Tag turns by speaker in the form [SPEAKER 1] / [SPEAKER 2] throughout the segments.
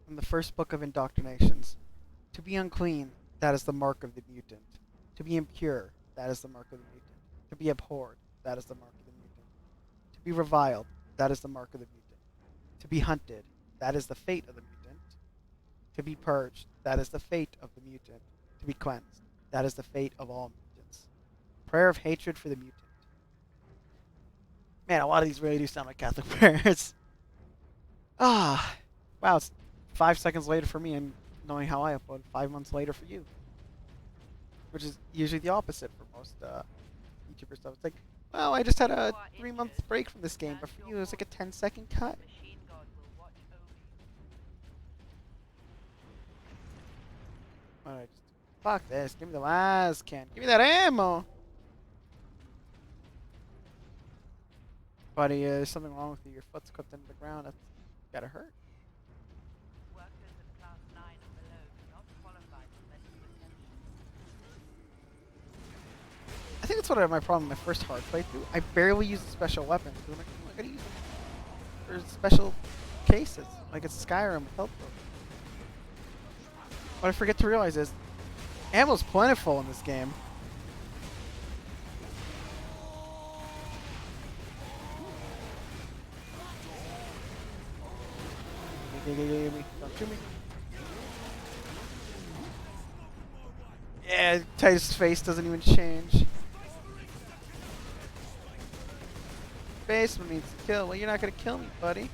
[SPEAKER 1] from the first book of indoctrinations. To be unclean, that is the mark of the mutant. To be impure, that is the mark of the mutant. To be abhorred, that is the mark of the mutant. To be reviled, that is the mark of the mutant. To be hunted, that is the fate of the mutant. To be purged, that is the fate of the mutant. To be cleansed, that is the fate of all mutants. Prayer of hatred for the mutant. Man, a lot of these really do sound like Catholic prayers. Ah, wow, it's 5 seconds later for me and knowing how I upload, 5 months later for you. Which is usually the opposite for most YouTuber stuff. It's like, well, I just had a 3 month break from this game, but for you it was like a 10-second cut. Alright, just fuck this. Give me the last can. Give me that ammo! Buddy, there's something wrong with you. Your foot's clipped into the ground. That's gotta hurt. I think that's what my problem with my first hard playthrough. I barely use the special weapons. I'm like, oh, I gotta use them for special cases. Like it's Skyrim with health potions. What I forget to realize is, ammo's plentiful in this game. Don't shoot me. Yeah, Titus' face doesn't even change. Spaceman means to kill. Well, you're not gonna kill me, buddy.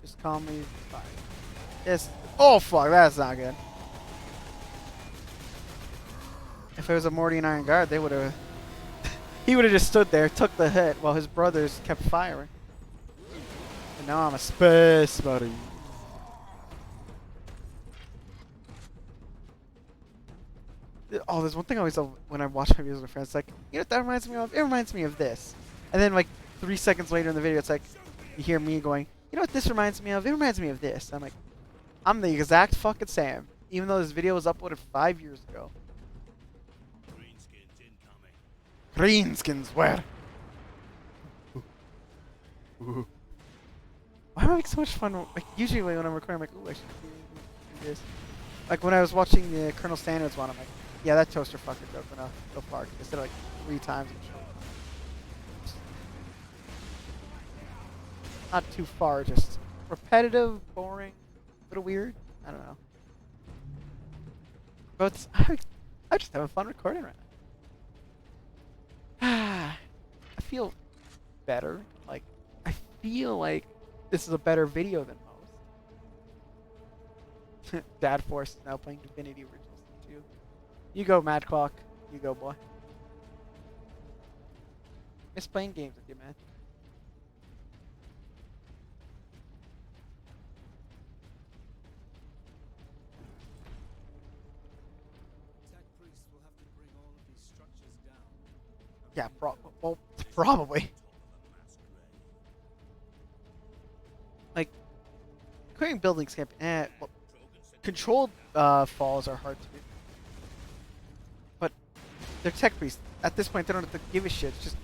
[SPEAKER 1] Just call me fine. Yes. Oh fuck, that's not good. If it was a Morty and Iron Guard, they would have. He would have just stood there, took the hit, while his brothers kept firing. And now I'm a space buddy. Oh, there's one thing I always love when I watch my videos with friends. It's like, you know what that reminds me of? It reminds me of this. And then like 3 seconds later in the video, it's like, you hear me going, you know what this reminds me of? It reminds me of this. I'm like, I'm the exact fucking same. Even though this video was uploaded 5 years ago.
[SPEAKER 2] Greenskins incoming.
[SPEAKER 1] Greenskins, where? Why am I having so much fun? Like, usually when I'm recording, I'm like, ooh, I should do this. Like, when I was watching the Colonel Standards one, I'm like, yeah, that toaster fucker joke went go far. I said it like 3 times in short. Not too far, just repetitive, boring, a little weird. I don't know. But I'm just having fun recording right now. I feel better. Like, I feel like this is a better video than most. Dad Force is now playing Divinity Original Sin 2. You go, Mad Clock. You go, boy. Miss playing games with you, man. Yeah, well, probably. Like, clearing buildings can't be, well, controlled falls are hard to do. But they're tech priests. At this point, they don't have to give a shit. Just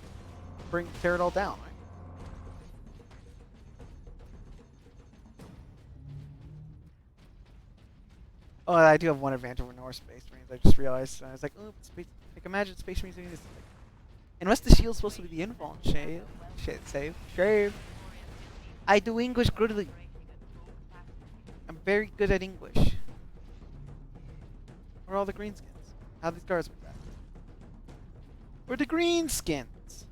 [SPEAKER 1] tear it all down, right? Oh, I do have one advantage over Norse Space Marines. I just realized. I was like, oh, space. Like, imagine Space Marines doing this. Like, unless the shield's supposed to be the invuln shave. I do English goodly. I'm very good at English. Where are all the greenskins? How these guards went back? Where are the greenskins?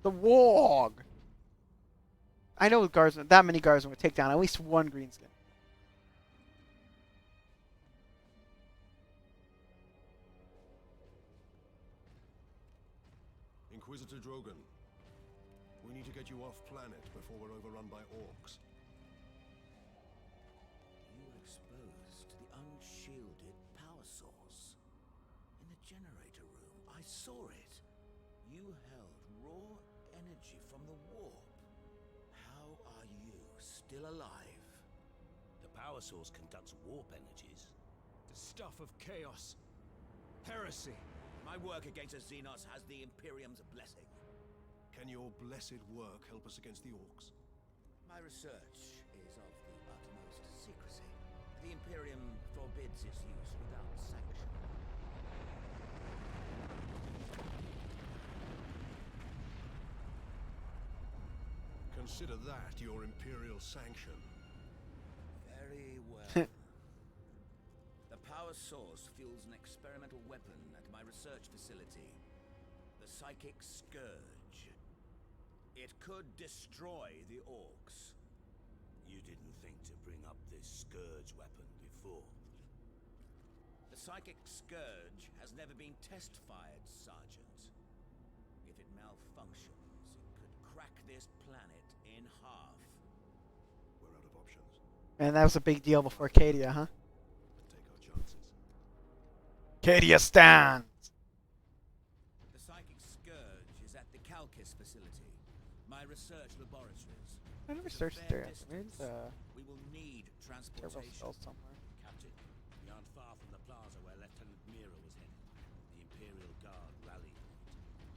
[SPEAKER 1] The warg. I know guardsmen. That many guardsmen would take down at least one greenskin.
[SPEAKER 3] Inquisitor Drogon, we need to get you off planet before we're overrun by orcs.
[SPEAKER 4] You were exposed to the unshielded power source. In the generator room, I saw it. You held raw energy from the warp. How are you still alive?
[SPEAKER 2] The power source conducts warp energies.
[SPEAKER 5] The stuff of chaos. Heresy. My
[SPEAKER 4] work against the Xenos has the Imperium's blessing.
[SPEAKER 3] Can your blessed work help us against the orcs?
[SPEAKER 4] My research is of the utmost secrecy. The Imperium forbids its use without sanction.
[SPEAKER 3] Consider that your Imperial sanction.
[SPEAKER 4] Very well. The power source fuels an experimental weapon at my research facility. The Psychic Scourge. It could destroy the orcs.
[SPEAKER 2] You didn't think to bring up this scourge weapon before.
[SPEAKER 4] The Psychic Scourge has never been test-fired, Sergeant. If it malfunctions, it could crack this planet in half.
[SPEAKER 3] We're out of options.
[SPEAKER 1] Man, that was a big deal before Cadia, huh?
[SPEAKER 3] Let's take our chances.
[SPEAKER 1] Cadia stands!
[SPEAKER 4] The Psychic Scourge is at the Calkis facility, my research laboratories.
[SPEAKER 1] I never
[SPEAKER 4] It's a
[SPEAKER 1] searched
[SPEAKER 4] fair
[SPEAKER 1] there.
[SPEAKER 4] distance.
[SPEAKER 1] There's
[SPEAKER 4] We will need
[SPEAKER 1] several
[SPEAKER 4] transportation.
[SPEAKER 1] skulls somewhere.
[SPEAKER 2] Captain, we aren't far from the plaza where Lieutenant Mira was headed. The Imperial Guard rallied.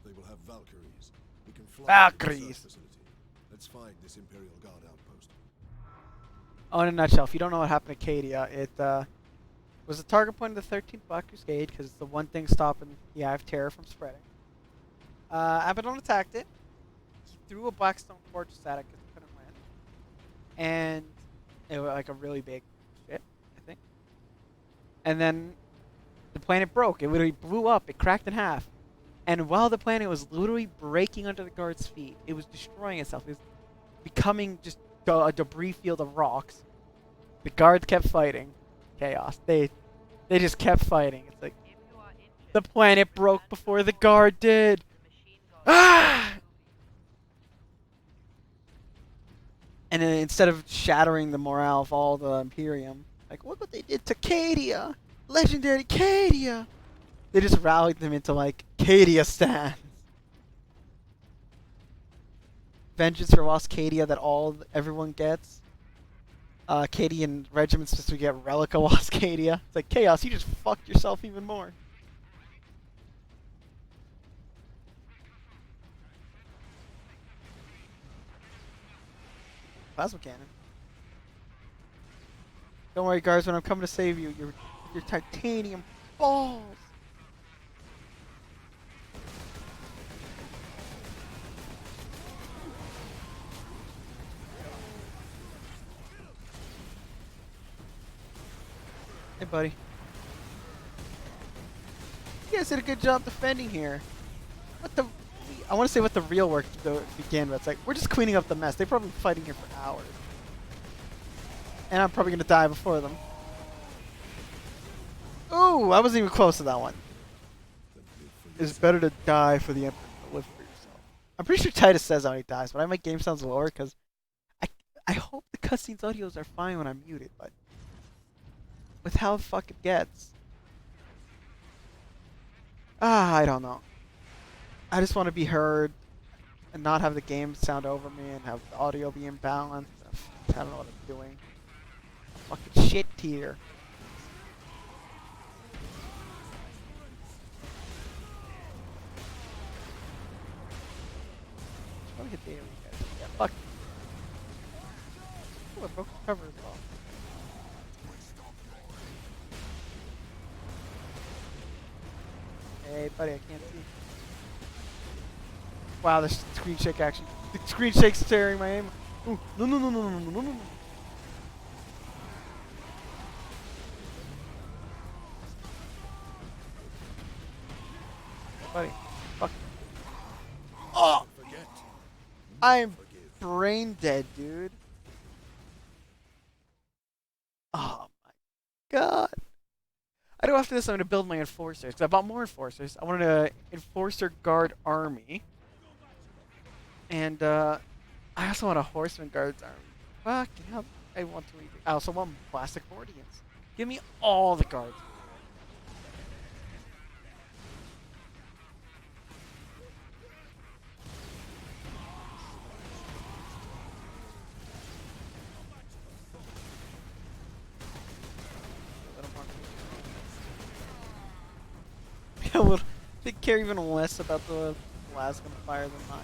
[SPEAKER 3] They will have Valkyries. We can fly
[SPEAKER 1] Valkyries.
[SPEAKER 3] to the research facility. Let's find this Imperial Guard outpost.
[SPEAKER 1] Oh, in a nutshell, if you don't know what happened to Cadia, it was the target point of the 13th Black Crusade because it's the one thing stopping the Eye of Terror from spreading. Abaddon attacked it. He threw a Blackstone Fortress at it because he couldn't win. And it was like a really big shit, I think. And then the planet broke. It literally blew up. It cracked in half. And while the planet was literally breaking under the guard's feet, it was destroying itself. It was becoming just a debris field of rocks. The guards kept fighting. Chaos. They just kept fighting. It's like the planet broke before the guard did. Ah! And then instead of shattering the morale of all the Imperium, like look what they did to Cadia, legendary Cadia. They just rallied them into like Cadia stands. Vengeance for lost Cadia that everyone gets. Cadian regiments supposed to get Relic of lost Cadia. It's like Chaos, you just fucked yourself even more. Plasma cannon. Don't worry, guards. When I'm coming to save you, your titanium balls. Hey, buddy. You guys did a good job defending here. I want to say what the real work began with. It's like, we're just cleaning up the mess. They're probably fighting here for hours. And I'm probably going to die before them. Ooh, I wasn't even close to that one. It's better to die for the Emperor than to live for yourself. I'm pretty sure Titus says how he dies, but I make game sounds lower because I hope the cutscenes audios are fine when I'm muted, but with how the fuck it gets. I don't know. I just want to be heard and not have the game sound over me and have the audio be imbalanced. I don't know what I'm doing. Fucking shit tier. Let me hit the alien guys. Yeah, fuck. Oh, I broke the cover as well. Hey, buddy, I can't see. Wow, the screen shake actually. The screen shake's tearing my aim. Ooh, no, no, no, no, no, no, no, no. Buddy, fuck. Oh!
[SPEAKER 3] Forget.
[SPEAKER 1] I'm brain dead, dude. Oh my god. I know after this I'm going to build my enforcers. 'Cause I bought more enforcers. I wanted an enforcer guard army. And I also want a horseman guards army. Fucking hell. I want to. I also want plastic Mordians. Give me all the guards. A little They care even less about the plasma fire than mine.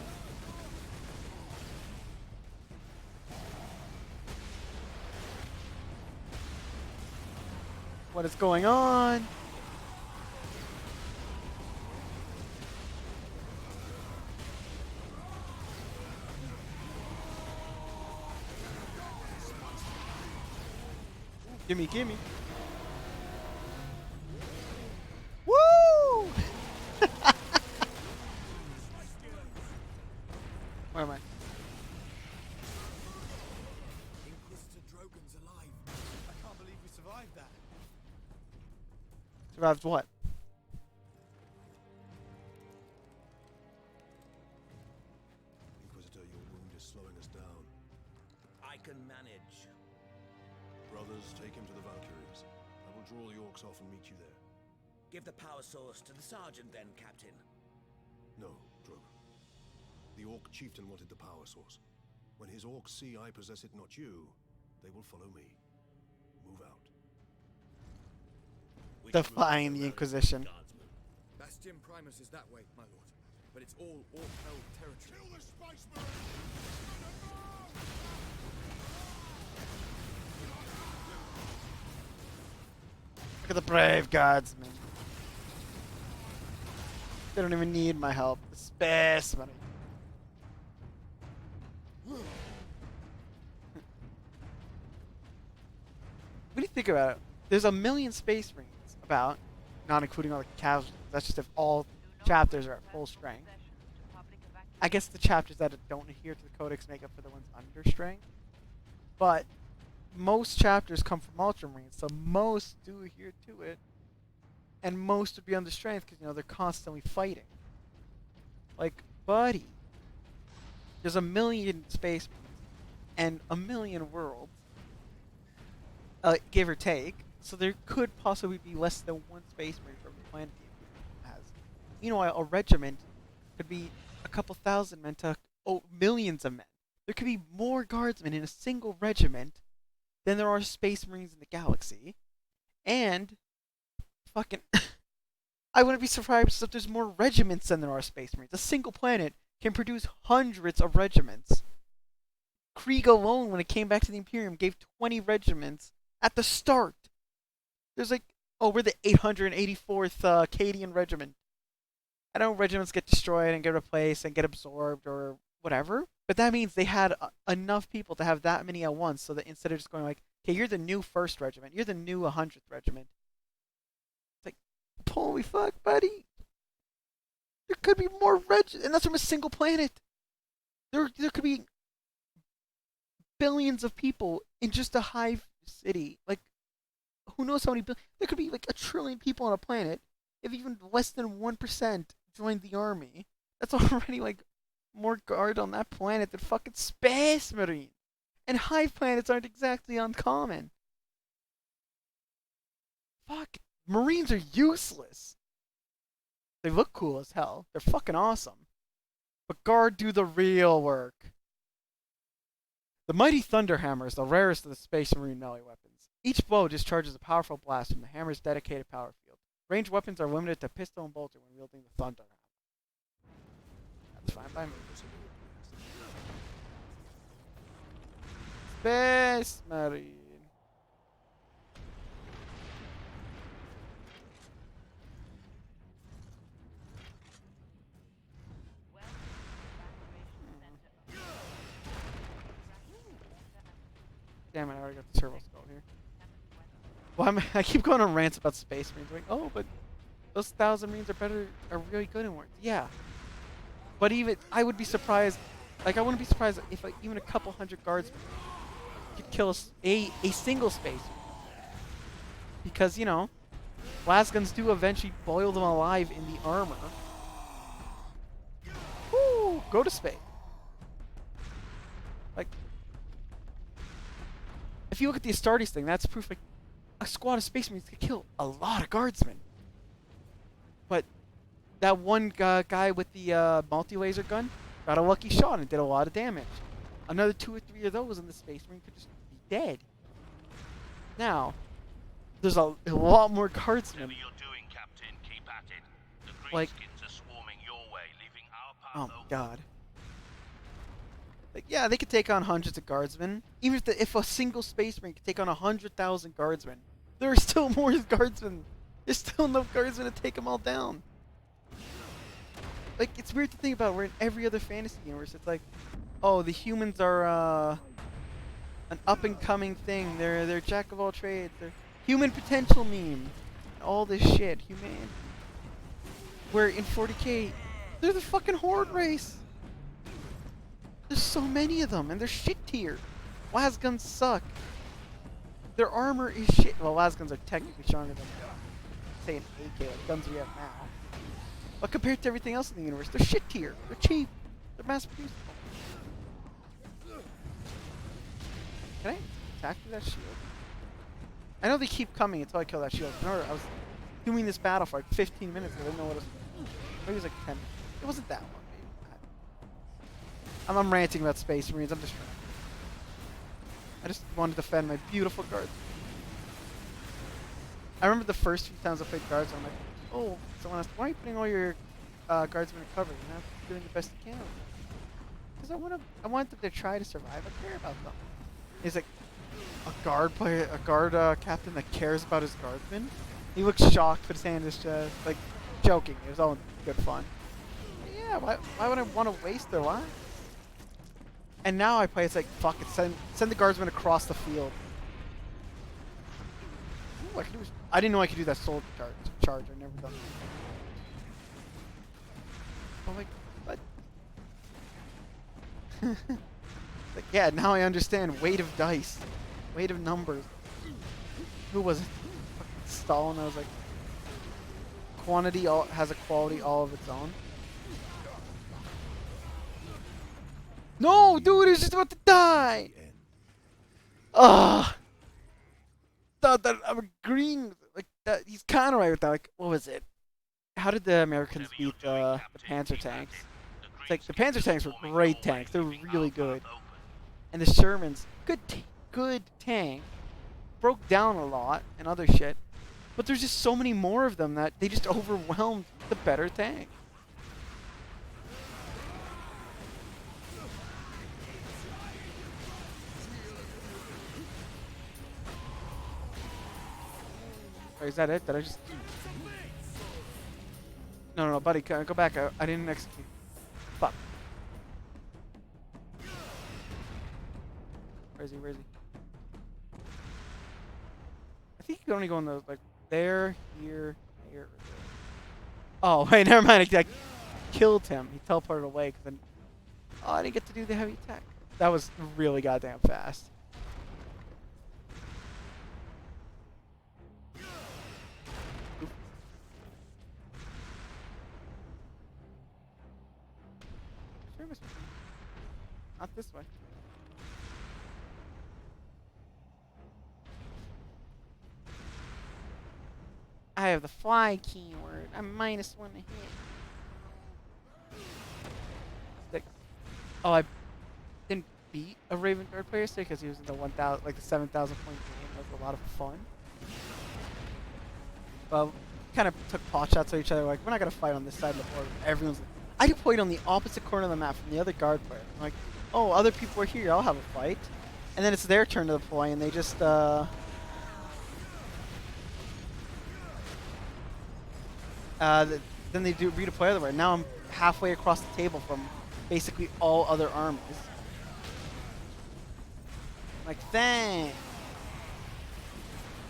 [SPEAKER 1] What is going on? Gimme, gimme. Woo! Where am I?
[SPEAKER 5] Inquisitor Drogon's alive. I can't believe we survived that.
[SPEAKER 1] Survived what?
[SPEAKER 3] Inquisitor, your wound is slowing us down.
[SPEAKER 4] I can manage.
[SPEAKER 3] Brothers, take him to the Valkyries. I will draw the orcs off and meet you there.
[SPEAKER 4] Give the power source to the sergeant then, Captain.
[SPEAKER 3] No, Drogon. The orc chieftain wanted the power source. When his orcs see I possess it, not you, they will follow me. Move out.
[SPEAKER 2] We should move
[SPEAKER 1] Defying
[SPEAKER 2] to
[SPEAKER 1] the
[SPEAKER 2] the
[SPEAKER 1] Inquisition.
[SPEAKER 2] Guardsmen.
[SPEAKER 5] Bastion Primus is that way, my lord. But it's all orc-held territory.
[SPEAKER 3] Kill the Spice
[SPEAKER 1] Look at the brave guardsmen. They don't even need my help. The space money. What do you think about it? There's a million space marines about, not including all the casualties. That's just if all chapters are at full strength. I guess the chapters that don't adhere to the codex make up for the ones under strength. But most chapters come from Ultramarines, so most do adhere to it. And most would be under strength because, you know, they're constantly fighting. Like, buddy, there's a million space marines and a million worlds, give or take. So there could possibly be less than one space marine from the planet the Imperium has. You know, a regiment could be a couple thousand men to millions of men. There could be more guardsmen in a single regiment than there are space marines in the galaxy. And fucking I wouldn't be surprised if there's more regiments than there are space marines. A single planet can produce hundreds of regiments. Krieg alone, when it came back to the Imperium, gave 20 regiments at the start. There's like, oh, we're the 884th Acadian Regiment. I know regiments get destroyed and get replaced and get absorbed or whatever, but that means they had enough people to have that many at once, so that instead of just going like, okay, you're the new 1st Regiment, you're the new 100th Regiment. It's like, holy fuck, buddy. There could be more regiments, and that's from a single planet. There could be billions of people in just a hive city. Like, who knows how many there could be like 1 trillion people on a planet. If even less than 1% joined the army, that's already like more guard on that planet than fucking space marine. And hive planets aren't exactly uncommon. Fuck, marines are useless. They look cool as hell. They're fucking awesome. But guard do the real work. The mighty Thunderhammer is the rarest of the Space Marine melee weapons. Each blow discharges a powerful blast from the hammer's dedicated power field. Ranged weapons are limited to pistol and bolter when wielding the Thunderhammer. That's fine by me. Space Marine. Damn it, I already got the turbo skull here. Well, I keep going on rants about space marines. Like, oh, but those 1,000 marines are really good in wars. Yeah. But even, I would be surprised, like, I wouldn't be surprised if like, even a couple hundred guardsmen could kill a single space marine. Because, you know, blast guns do eventually boil them alive in the armor. Woo! Go to space. Like, if you look at the Astartes thing, that's proof like a squad of space marines could kill a lot of guardsmen. But that one guy with the multi-laser gun got a lucky shot and did a lot of damage. Another 2 or 3 of those and the space marine could just be dead. Now, there's a lot more guardsmen.
[SPEAKER 2] Whatever you're doing, Captain, keep at it. The
[SPEAKER 1] Like,
[SPEAKER 6] greenskins are swarming your way, leaving our path
[SPEAKER 1] oh
[SPEAKER 6] open.
[SPEAKER 1] my god. Like, yeah, they could take on hundreds of guardsmen. Even if a single space marine could take on 100,000 guardsmen, there are still more guardsmen. There's still enough guardsmen to take them all down. Like, it's weird to think about. We're in every other fantasy universe. It's like, oh, the humans are an up and coming thing. They're jack of all trades. They're human potential meme. All this shit, human. Where in 40K, they're the fucking horde race. There's so many of them, and they're shit tier. Lasguns suck. Their armor is shit. Well, lasguns are technically stronger than, say, an AK, like guns we have now. But compared to everything else in the universe, they're shit tier. They're cheap. They're mass produced. Can I attack through that shield? I know they keep coming until I kill that shield. I was doing this battle for like 15 minutes. I didn't know what it was. Maybe it was like 10. It wasn't that long. I'm ranting about Space Marines. I'm just trying. I just wanted to defend my beautiful guards. I remember the first few times I played guards, I'm like, oh, someone asked, why are you putting all your guardsmen in cover? You're not doing the best you can. Because I want them to try to survive. I care about them. He's like, a guard captain that cares about his guardsmen? He looks shocked, but his hand is just, like, joking. It was all in good fun. But yeah, why would I want to waste their lives? And now I play, it's like, fuck it, send the guardsmen across the field. Ooh, I didn't know I could do that soldier charge. I've never done that. I'm like, what? Like, yeah, now I understand. Weight of dice. Weight of numbers. Who was it? Fucking Stalin. I was like, quantity has a quality all of its own. No, dude, he's just about to die. Ugh. Thought that I'm agreeing. Like that, he's kind of right with that. Like, what was it? How did the Americans beat the Panzer tanks? It's like the Panzer tanks were great tanks. They were really good. And the Shermans, good tank, broke down a lot and other shit. But there's just so many more of them that they just overwhelmed the better tank. Or is that it? Did I just... No, buddy, go back. I didn't execute. Fuck. Where is he? I think you can only go in those, like, there, here, here, or there. Oh, wait, never mind. I killed him. He teleported away, because then... Oh, I didn't get to do the heavy attack. That was really goddamn fast. Not this way. I have the fly keyword. I'm -1 to hit. 6. Oh, I didn't beat a Raven Guard player today because he was in the 1,000, like the 7,000 point game. That was a lot of fun. Well, kind of took pot shots at each other. Like, we're not gonna fight on this side of the board. Everyone's. I deployed on the opposite corner of the map from the other guard player. I'm like, oh, other people are here. I'll have a fight. And then it's their turn to deploy, and they just then they do redeploy other way. Now I'm halfway across the table from basically all other armies. Like, thanks.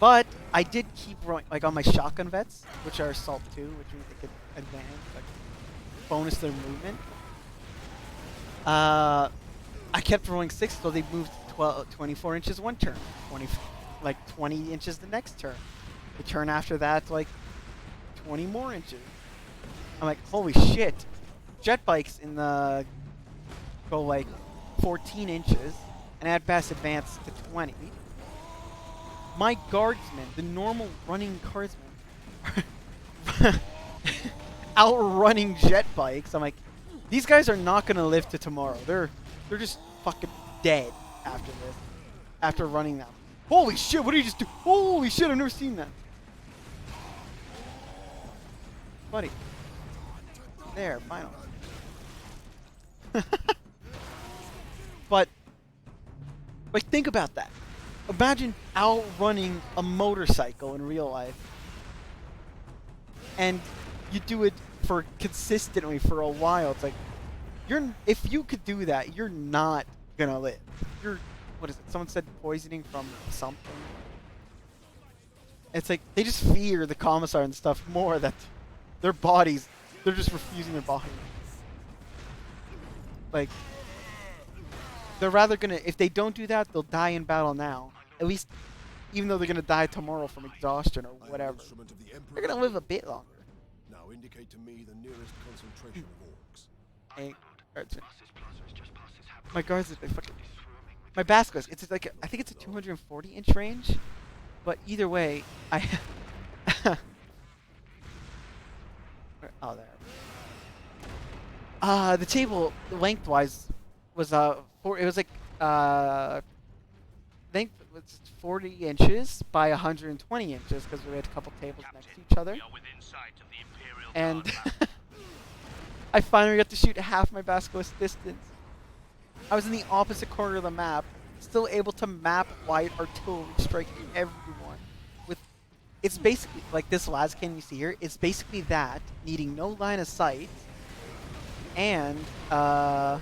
[SPEAKER 1] But I did keep rolling, like, on my shotgun vets, which are assault 2, which means they could advance, like, bonus their movement. I kept rolling 6, so they moved 24 inches one turn, 20 inches the next turn. The turn after that, like 20 more inches. I'm like, holy shit! Jet bikes in the go like 14 inches, and add pass advance to 20. My guardsmen, the normal running guardsmen, outrunning jet bikes. I'm like, these guys are not gonna live to tomorrow. They're just fucking dead after this. After running them. Holy shit, what did you just do? Holy shit, I've never seen that. Buddy. There, finally. But, like, think about that. Imagine outrunning a motorcycle in real life. And you do it for consistently for a while. It's like, if you could do that, you're not gonna live. You're, what is it? Someone said poisoning from something. It's like, they just fear the commissar and stuff more that their bodies, they're just refusing their body. Like, they're rather gonna, if they don't do that, they'll die in battle now. At least, even though they're gonna die tomorrow from exhaustion or
[SPEAKER 3] I am an
[SPEAKER 1] whatever.
[SPEAKER 3] instrument of the Emperor.
[SPEAKER 1] They're gonna live a bit longer.
[SPEAKER 3] Now indicate to me the nearest concentration of orcs.
[SPEAKER 1] Hey, guardsmen. My guards, they fucking. My basilisk, it's like I think it's a 240 inch range, but either way, I. Oh, there. The table lengthwise was it was like length was 40 inches by 120 inches because we had a couple tables next to each other.
[SPEAKER 6] We are within sight of the Imperial
[SPEAKER 1] And
[SPEAKER 6] Guard battle.
[SPEAKER 1] I finally got to shoot half my basilisk distance. I was in the opposite corner of the map, still able to map light artillery striking everyone. With, it's basically like this last cannon you see here. It's basically that, needing no line of sight, and the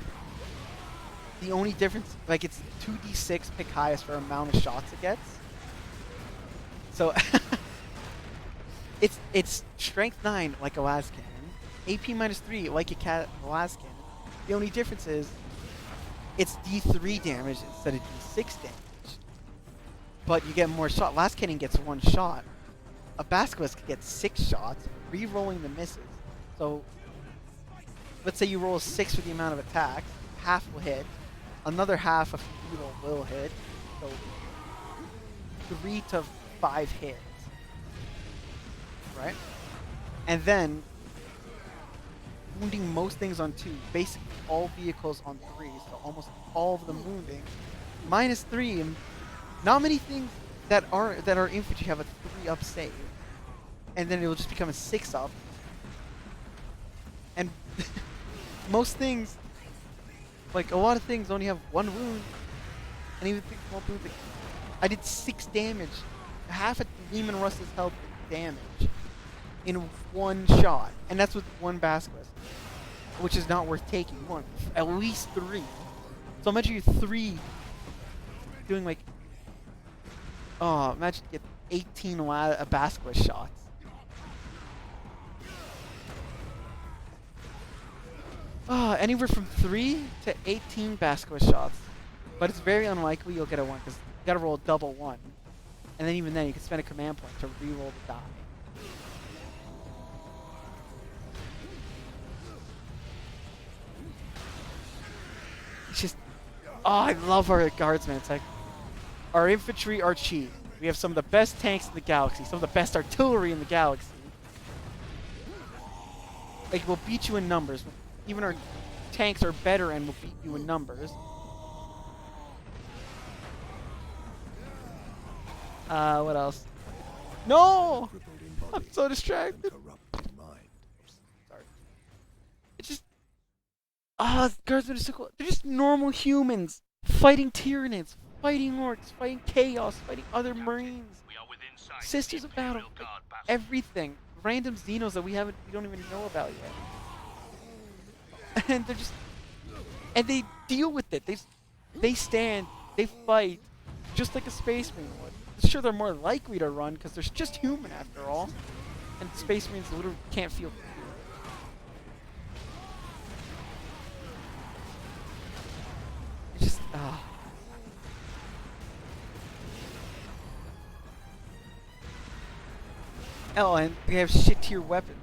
[SPEAKER 1] only difference, like it's 2d6 pick highest for amount of shots it gets. So it's strength 9 like a las cannon, AP -3 like a las cannon. The only difference is it's D3 damage instead of D6 damage. But you get more shot. Las cannon gets 1 shot. A basilisk gets 6 shots, re-rolling the misses. So let's say you roll a 6 for the amount of attacks, half will hit, another half of you will hit, so 3 to 5 hits, right? And then wounding most things on 2, basically all vehicles on 3, so almost all of them wounding. -3, and not many things that are infantry have a 3-up save, and then it will just become a 6-up. And most things, like a lot of things, only have 1 wound, and even things won't wound. I did 6 damage, half a Demon Russ's health damage in 1 shot, and that's with 1 basilisk, which is not worth taking. You want at least 3. So imagine you 3 doing like, oh, imagine you get 18 basilisk shots. Anywhere from 3 to 18 basilisk shots. But it's very unlikely you'll get a 1, because you gotta roll a double 1. And then even then, you can spend a command point to re-roll the die. It's just, oh, I love our guardsmen. It's like, our infantry are cheap. We have some of the best tanks in the galaxy, some of the best artillery in the galaxy. Like, we'll beat you in numbers. Even our tanks are better and will beat you in numbers. What else? No!
[SPEAKER 3] Crippled in
[SPEAKER 1] I'm
[SPEAKER 3] body
[SPEAKER 1] so
[SPEAKER 3] and
[SPEAKER 1] distracted.
[SPEAKER 3] corrupt in mind.
[SPEAKER 1] Sorry. It's just... guardsmen are so cool. They're just normal humans. Fighting Tyranids, fighting orcs, fighting chaos, fighting other marines.
[SPEAKER 6] We are within sight
[SPEAKER 1] Sisters
[SPEAKER 6] of
[SPEAKER 1] of
[SPEAKER 6] the
[SPEAKER 1] battle.
[SPEAKER 6] Imperial Guard battle.
[SPEAKER 1] Everything. Random Xenos that we don't even know about yet. And they're just... And they deal with it. They stand, they fight, just like a Space Marine would. Sure, they're more likely to run, because they're just human after all. And Space Marines literally can't feel fear. It's just, Oh, and they have shit tier weapons.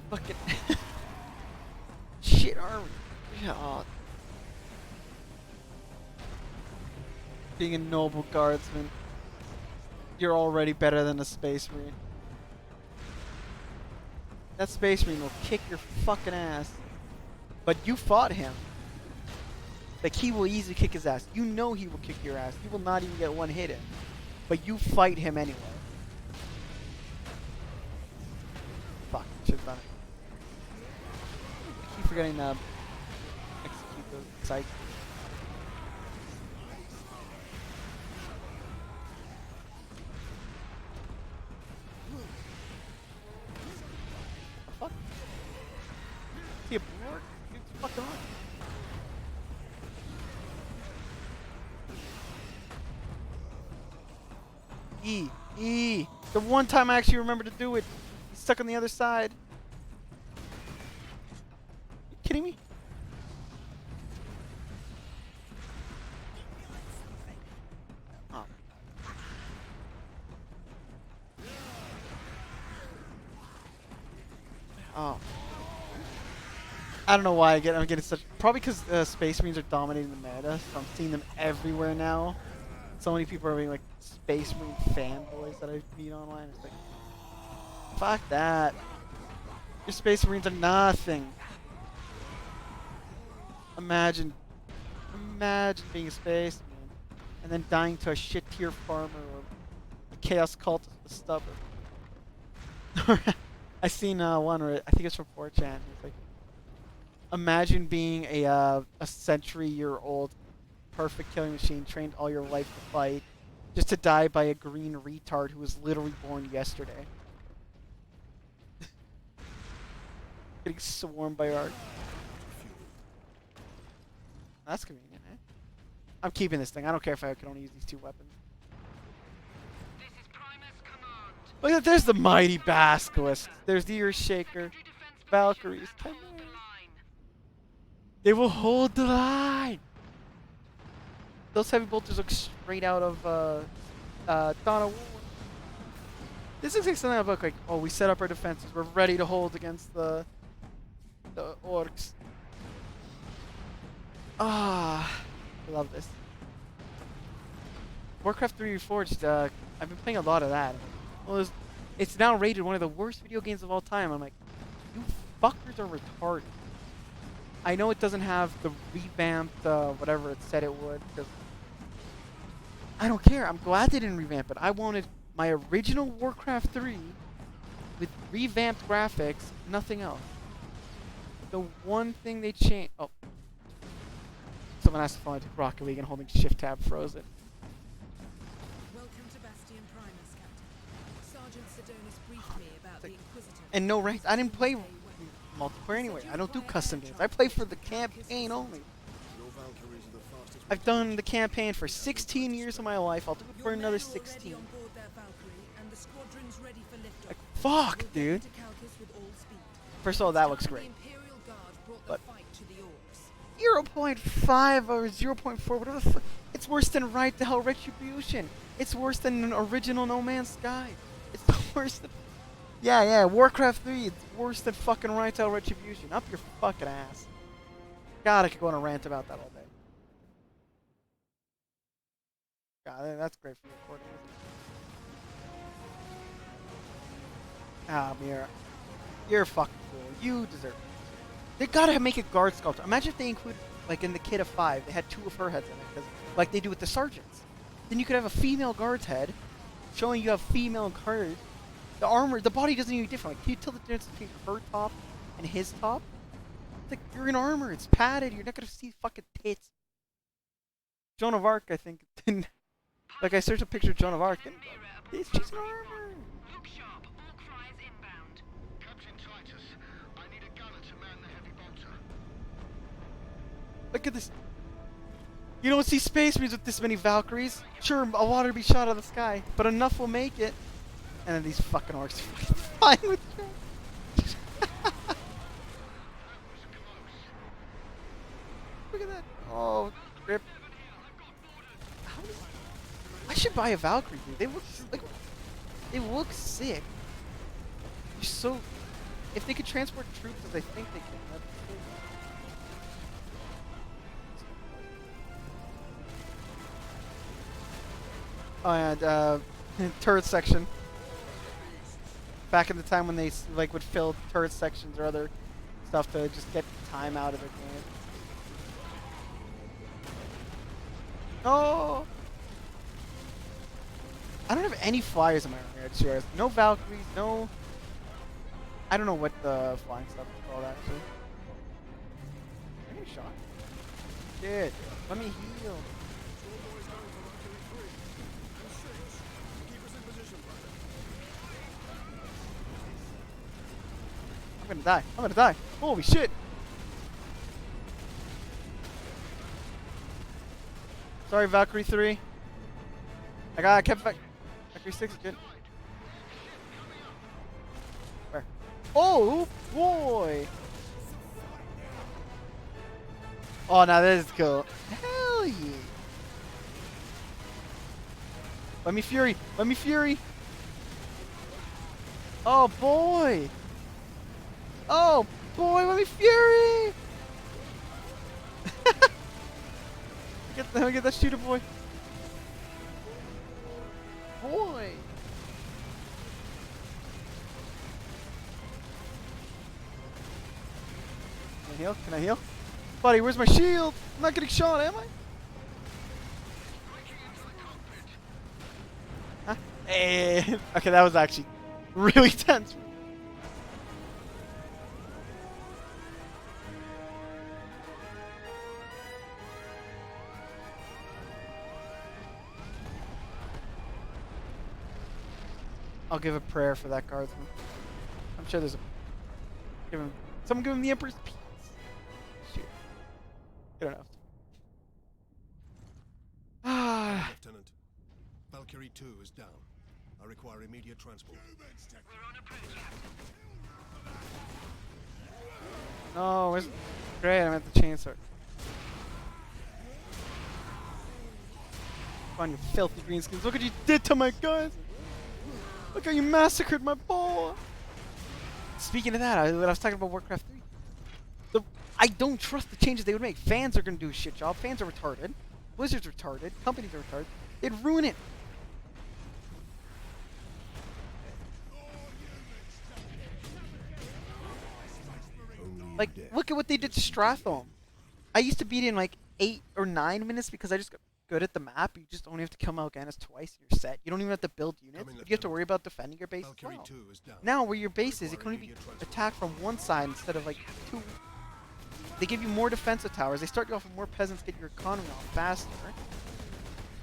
[SPEAKER 1] Fucking shit armor. Yeah. Being a noble guardsman, you're already better than a Space Marine. That Space Marine will kick your fucking ass. But you fought him. Like, he will easily kick his ass. You know he will kick your ass. You will not even get 1 hit in. But you fight him anyway. Fuck, should have done it. I keep forgetting to execute those sites. The fuck? Is he a board? It's fucking on. E. The one time I actually remember to do it. He's stuck on the other side. You kidding me? Oh. Oh. I don't know why I'm getting such. Probably because Space Marines are dominating the meta, so I'm seeing them everywhere now. So many people are being like Space Marine fanboys that I meet online. It's like, fuck that. Your Space Marines are nothing. Imagine being a Space Marine and then dying to a shit tier farmer or a Chaos Cultist with a stubber. I seen one where I think it's from 4chan. It's like, imagine being a century-year-old perfect killing machine trained all your life to fight, just to die by a green retard who was literally born yesterday. Getting swarmed by our. That's convenient, eh? I'm keeping this thing. I don't care if I can only use these two weapons.
[SPEAKER 6] This is Primus Command.
[SPEAKER 1] Look at there's the mighty Basilisk. There's the Earth Shaker, Valkyries.
[SPEAKER 6] Hold the line.
[SPEAKER 1] They will hold the line. Those heavy bolters look straight out of Dawn of War. This looks like something I look like. Oh, we set up our defenses. We're ready to hold against the orcs. Ah, I love this. Warcraft 3 Reforged. I've been playing a lot of that. Well, it's now rated one of the worst video games of all time. I'm like, you fuckers are retarded. I know it doesn't have the revamped whatever it said it would, because I don't care. I'm glad they didn't revamp it. I wanted my original Warcraft 3 with revamped graphics, nothing else. The one thing they changed. Oh, someone asked if I wanted to Rocket League and holding Shift Tab froze it.
[SPEAKER 7] Welcome to Bastion Primus, Captain. Sergeant Sedonis briefed me about the Inquisitor.
[SPEAKER 1] And no ranks. I didn't play multiplayer anyway. I don't do custom games. I play for the campaign only. I've done the campaign for 16 years of my life. I'll do it for another 16. Like, fuck, dude. First of all, that looks great. But 0.5 or 0.4, whatever the fuck. It's worse than Right the Hell Retribution. It's worse than an original No Man's Sky. It's the worst. Yeah, Warcraft 3, it's worse than fucking Right to Hell Retribution. Up your fucking ass. God, I could go on a rant about that all day. God, that's great for recording. Ah, Mira. You're fucking cool. You deserve it. They gotta make a guard sculpture. Imagine if they include, like in the kit of 5, they had 2 of her heads in it, cause, like they do with the sergeants. Then you could have a female guard's head, showing you have female guards. The armor, the body doesn't even different. Like, can you tell the difference between her top and his top? It's like, you're in armor, it's padded, you're not gonna see fucking tits. Joan of Arc, I think, didn't. Like, I searched a picture of Joan of Arc, and she's in armor.
[SPEAKER 6] Look sharp. All cries inbound.
[SPEAKER 8] Captain Titus, I need a gunner to man the heavy bolter.
[SPEAKER 1] Look at this. You don't see Space Marines with this many Valkyries. Sure, a lot will be shot out of the sky, but enough will make it. And then these fucking orcs flying with trash. Look at that. Oh, rip. I should buy a Valkyrie, dude. They look like they look sick. You're so. If they could transport troops as I think they can, that'd be cool. Oh yeah, turret section. Back in the time when they like would fill turret sections or other stuff to just get time out of their game. Oh. I don't have any flyers in my army, I just realized. No Valkyries, no I don't know what the flying stuff is called actually. Am I getting shot? Shit. Let me heal. I'm gonna die. I'm gonna die. Holy shit. Sorry, Valkyrie 3. I kept Valkyrie 6 is good. Where? Oh boy! Oh, now this is cool. Hell yeah! Let me fury! Let me fury! Oh boy! Oh boy! Let me fury! Let me get that shooter boy. Boy! Can I heal? Can I heal? Buddy, where's my shield? I'm not getting shot, am I? Huh? Hey. Okay, that was actually really tense. I'll give a prayer for that guardsman. I'm sure there's a... Someone give him the Emperor's peace. Shit. Good enough. Ah.
[SPEAKER 3] Lieutenant, Valkyrie 2 is down. I require immediate transport.
[SPEAKER 6] We're on approach, Captain.
[SPEAKER 1] No, it's great. I'm at the chainsaw. Come on, you filthy greenskins. Look what you did to my guys. Look how you massacred my boy. Speaking of that, I was talking about Warcraft 3. I don't trust the changes they would make. Fans are going to do a shit job. Fans are retarded. Blizzard's retarded. Companies are retarded. They'd ruin it. Like, look at what they did to Strathome. I used to beat it in like 8 or 9 minutes because I just got good at the map. You just only have to kill Mal'Ganis twice and you're set. You don't even have to build units. But you have to worry about defending your base as well. Now, where your base is, it can only be attacked from one side instead of like 2. They give you more defensive towers. They start you off with more peasants, get your economy off faster.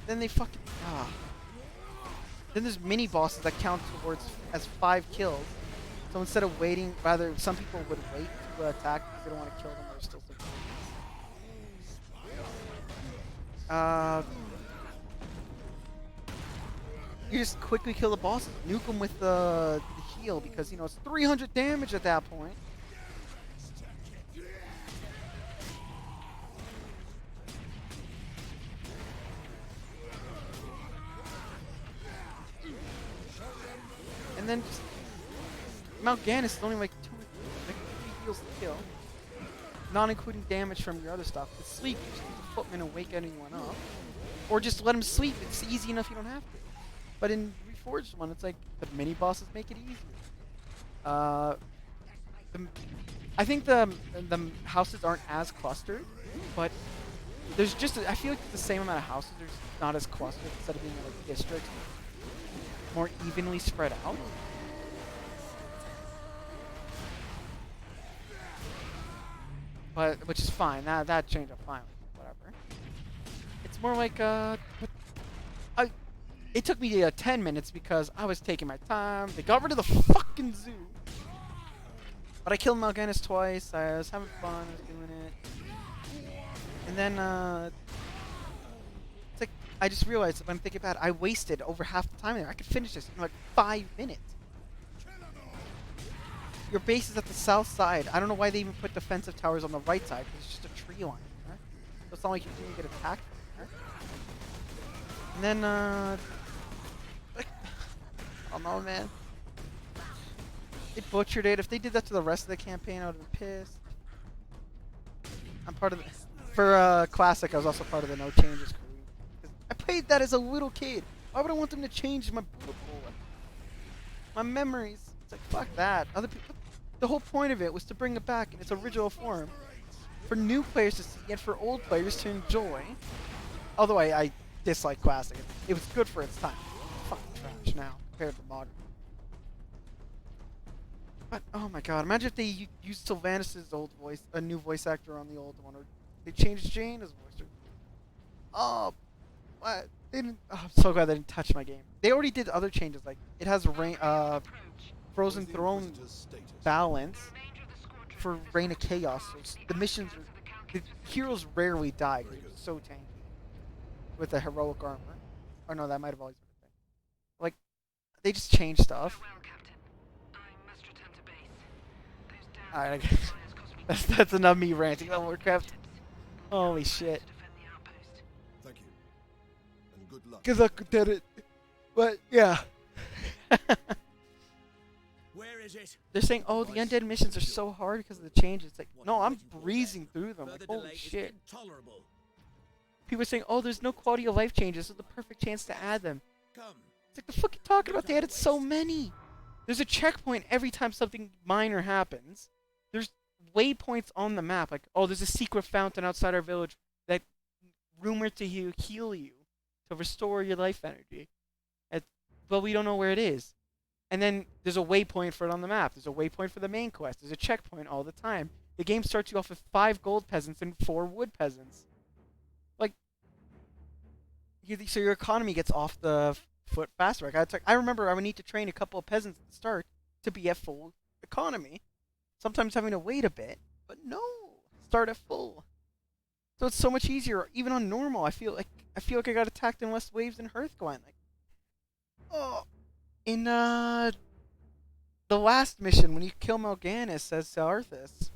[SPEAKER 1] Then they fucking... Then there's mini bosses that count towards as 5 kills. So instead of waiting, rather some people would wait to attack because they don't want to kill them. They're still you just quickly kill the bosses. Nuke them with the heal because, you know, it's 300 damage at that point. And then just Mal'Ganis is only like 2 3 heals to kill. Not including damage from your other stuff. The sleep, you just need to footman and wake anyone up. Or just let him sleep. It's easy enough you don't have to. But in Reforged one, it's like the mini bosses make it easier. I think the houses aren't as clustered, but there's just I feel like it's the same amount of houses. They're just not as clustered instead of being like districts, more evenly spread out. But which is fine. That change I'm fine with. Whatever. It's more like it took me 10 minutes because I was taking my time. They got rid of the fucking zoo. But I killed Mal'Ganis twice. I was having fun. I was doing it. And then it's like I just realized when I'm thinking about it, I wasted over half the time there. I could finish this in like 5 minutes. Your base is at the south side. I don't know why they even put defensive towers on the right side, because it's just a tree line. Right? So it's not like you can get attacked. Right? And then, I don't know, man. They butchered it. If they did that to the rest of the campaign, I would have been pissed. I'm part of the... For Classic, I was also part of the No Changes crew. I played that as a little kid. Why would I want them to change my bullet bullet? My memories. It's like, fuck that. Other people... The whole point of it was to bring it back in its original form. For new players to see and for old players to enjoy. Although I dislike Classic. It was good for its time. It's fucking trash now compared to modern. But oh my god, imagine if they used Sylvanas' old voice, a new voice actor on the old one, or they changed Jaina's voice. Oh, what? They didn't. Oh, I'm so glad they didn't touch my game. They already did other changes, like it has Frozen
[SPEAKER 3] What is the
[SPEAKER 1] Throne
[SPEAKER 3] Inquisitor's status?
[SPEAKER 1] balance for Reign of Chaos. So the missions, the heroes rarely die. 'Cause
[SPEAKER 3] Very
[SPEAKER 1] they're
[SPEAKER 3] good.
[SPEAKER 1] so tanky with the heroic armor. Oh no, that might have always been a thing. Like they just changed stuff. Alright, I guess that's enough me ranting about Warcraft. Holy shit.
[SPEAKER 3] Thank you. And good luck.
[SPEAKER 1] Good luck with it. But yeah.
[SPEAKER 4] Where is it?
[SPEAKER 1] They're saying, oh, the undead missions are so hard because of the changes. It's like, no, I'm breezing through them. Like,
[SPEAKER 4] Further
[SPEAKER 1] holy
[SPEAKER 4] delay is
[SPEAKER 1] shit.
[SPEAKER 4] intolerable.
[SPEAKER 1] People are saying, oh, there's no quality of life changes. This is the perfect chance to add them.
[SPEAKER 4] Come.
[SPEAKER 1] It's like, the fuck you talking about? They added so many. There's a checkpoint every time something minor happens. There's waypoints on the map. Like, oh, there's a secret fountain outside our village that rumored to heal you, to restore your life energy. But we don't know where it is. And then there's a waypoint for it on the map. There's a waypoint for the main quest. There's a checkpoint all the time. The game starts you off with 5 gold peasants and 4 wood peasants. Like, so your economy gets off the foot faster. Like, I remember I would need to train a couple of peasants at the start to be at full economy. Sometimes having to wait a bit, but no, start at full. So it's so much easier, even on normal. I feel like I got attacked in less waves than Hearthglen. Like, oh. In the last mission, when you kill Mal'Ganis as Arthas,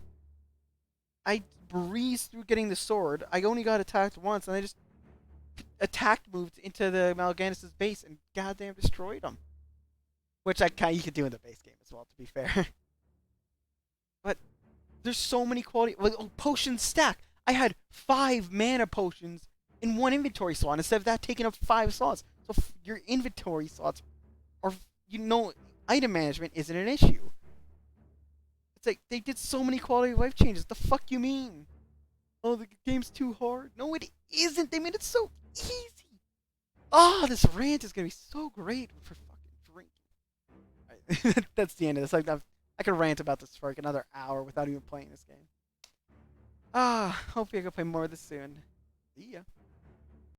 [SPEAKER 1] I breezed through getting the sword. I only got attacked once, and I just moved into the Mal'Ganis' base and goddamn destroyed him. Which you could do in the base game as well, to be fair. But there's so many quality. Potions stack. I had 5 mana potions in one inventory slot instead of that taking up 5 slots. So your inventory slots. Or, item management isn't an issue. It's like, they did so many quality of life changes. The fuck you mean? Oh, the game's too hard. No, it isn't. They made it so easy. Oh, this rant is going to be so great for fucking drinking. Right. That's the end of this. I could rant about this for like another hour without even playing this game. Hopefully I can play more of this soon. See ya.